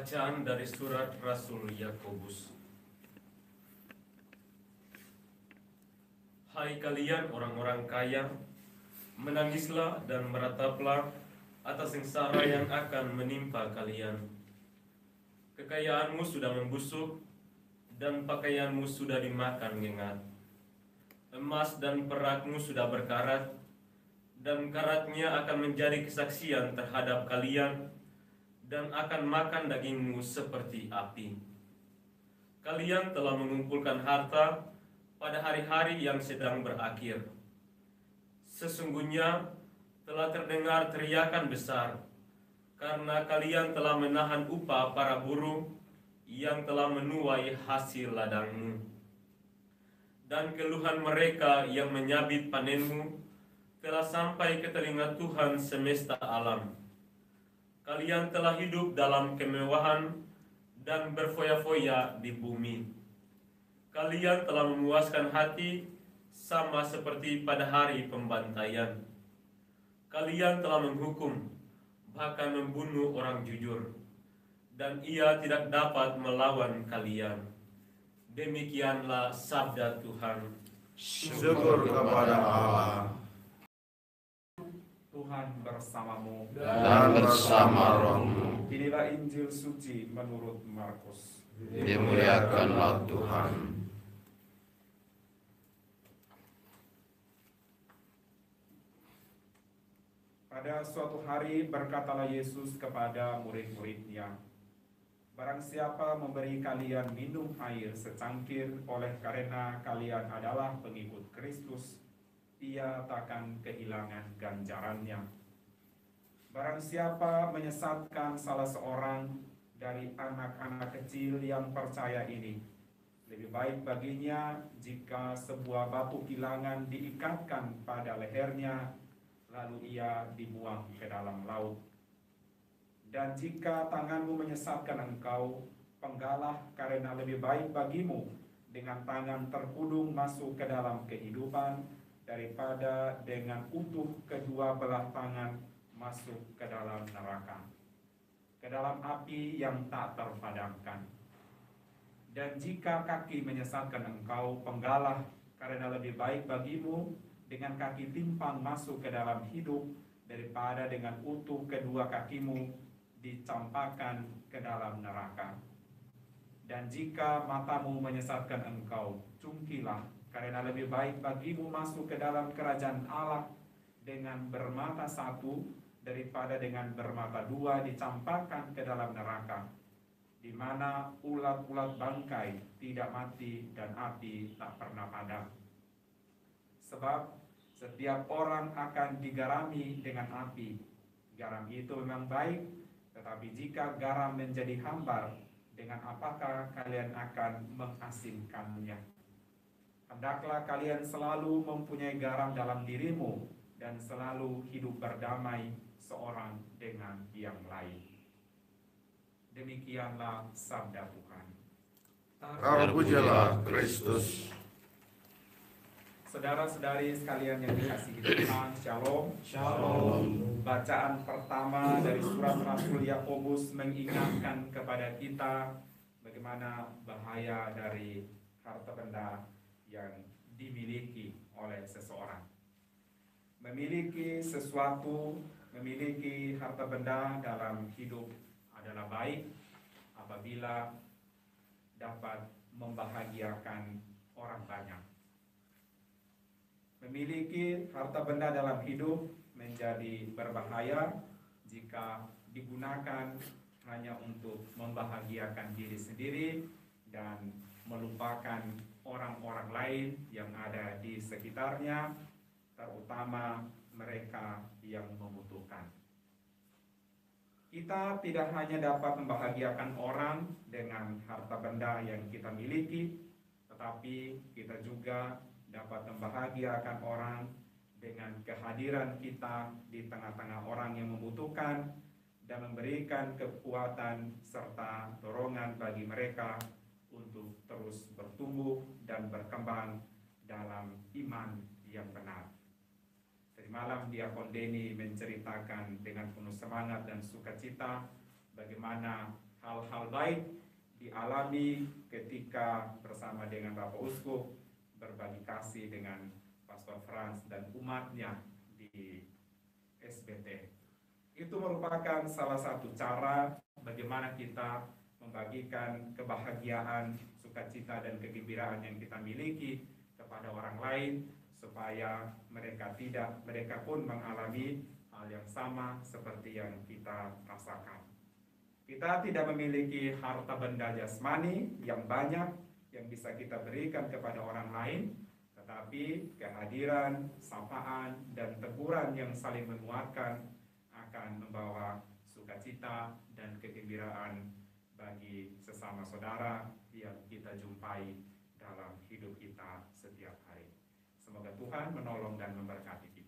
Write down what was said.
Bacaan dari surat Rasul Yakobus. Hai kalian orang-orang kaya, menangislah dan merataplah atas sengsara yang akan menimpa kalian. Kekayaanmu sudah membusuk dan pakaianmu sudah dimakan ngengat. Emas dan perakmu sudah berkarat, dan karatnya akan menjadi kesaksian terhadap kalian, dan akan makan dagingmu seperti api. Kalian telah mengumpulkan harta pada hari-hari yang sedang berakhir. Sesungguhnya telah terdengar teriakan besar, karena kalian telah menahan upah para buruh yang telah menuai hasil ladangmu. Dan keluhan mereka yang menyabit panenmu telah sampai ke telinga Tuhan semesta alam. Kalian telah hidup dalam kemewahan dan berfoya-foya di bumi. Kalian telah memuaskan hati sama seperti pada hari pembantaian. Kalian telah menghukum, bahkan membunuh orang jujur, dan ia tidak dapat melawan kalian. Demikianlah sabda Tuhan. Syukur kepada Allah. Tuhan bersamamu Dan bersama rohmu. Inilah Injil suci menurut Markus. Dimuliakanlah Tuhan. Pada suatu hari berkatalah Yesus kepada murid-muridnya, barang siapa memberi kalian minum air secangkir oleh karena kalian adalah pengikut Kristus, ia takkan kehilangan ganjarannya. Barang siapa menyesatkan salah seorang dari anak-anak kecil yang percaya ini, lebih baik baginya jika sebuah batu kilangan diikatkan pada lehernya, lalu ia dibuang ke dalam laut. Dan jika tanganmu menyesatkan engkau, penggalah, karena lebih baik bagimu dengan tangan terkudung masuk ke dalam kehidupan, daripada dengan utuh kedua belah tangan masuk ke dalam neraka, ke dalam api yang tak terpadamkan. Dan jika kaki menyesatkan engkau, penggalah, karena lebih baik bagimu dengan kaki timpang masuk ke dalam hidup, daripada dengan utuh kedua kakimu dicampakkan ke dalam neraka. Dan jika matamu menyesatkan engkau, cungkilah, karena lebih baik bagimu masuk ke dalam kerajaan Allah dengan bermata satu, daripada dengan bermata dua dicampakkan ke dalam neraka, di mana ulat-ulat bangkai tidak mati dan api tak pernah padam. Sebab setiap orang akan digarami dengan api. Garam itu memang baik, tetapi jika garam menjadi hambar, dengan apakah kalian akan mengasinkannya? Hendaklah kalian selalu mempunyai garam dalam dirimu, dan selalu hidup berdamai seorang dengan yang lain. Demikianlah sabda Tuhan. Terpujilah Kristus. Saudara-saudari sekalian yang dikasihi Tuhan, Shalom. Shalom. Bacaan pertama dari surat Rasul Yakobus mengingatkan kepada kita bagaimana bahaya dari harta benda yang dimiliki oleh seseorang. Memiliki sesuatu, memiliki harta benda dalam hidup adalah baik apabila dapat membahagiakan orang banyak. Memiliki harta benda dalam hidup menjadi berbahaya jika digunakan hanya untuk membahagiakan diri sendiri dan melupakan orang-orang lain yang ada di sekitarnya, terutama mereka yang membutuhkan. Kita tidak hanya dapat membahagiakan orang dengan harta benda yang kita miliki, tetapi kita juga dapat membahagiakan orang dengan kehadiran kita di tengah-tangga orang yang membutuhkan, dan memberikan kekuatan serta dorongan bagi mereka untuk terus bertumbuh dan berkembang dalam iman yang benar. Tadi malam Diakon Denny menceritakan dengan penuh semangat dan sukacita bagaimana hal-hal baik dialami ketika bersama dengan Bapak Uskup berbagi kasih dengan Pastor Frans dan umatnya di SBT. Itu merupakan salah satu cara bagaimana kita membagikan kebahagiaan, sukacita dan kegembiraan yang kita miliki kepada orang lain, supaya mereka pun mengalami hal yang sama seperti yang kita rasakan. Kita tidak memiliki harta benda jasmani yang banyak yang bisa kita berikan kepada orang lain, tetapi kehadiran, sapaan, dan teguran yang saling menguatkan akan membawa sukacita dan kegembiraan bagi sesama saudara yang kita jumpai dalam hidup kita setiap hari. Semoga Tuhan menolong dan memberkati kita.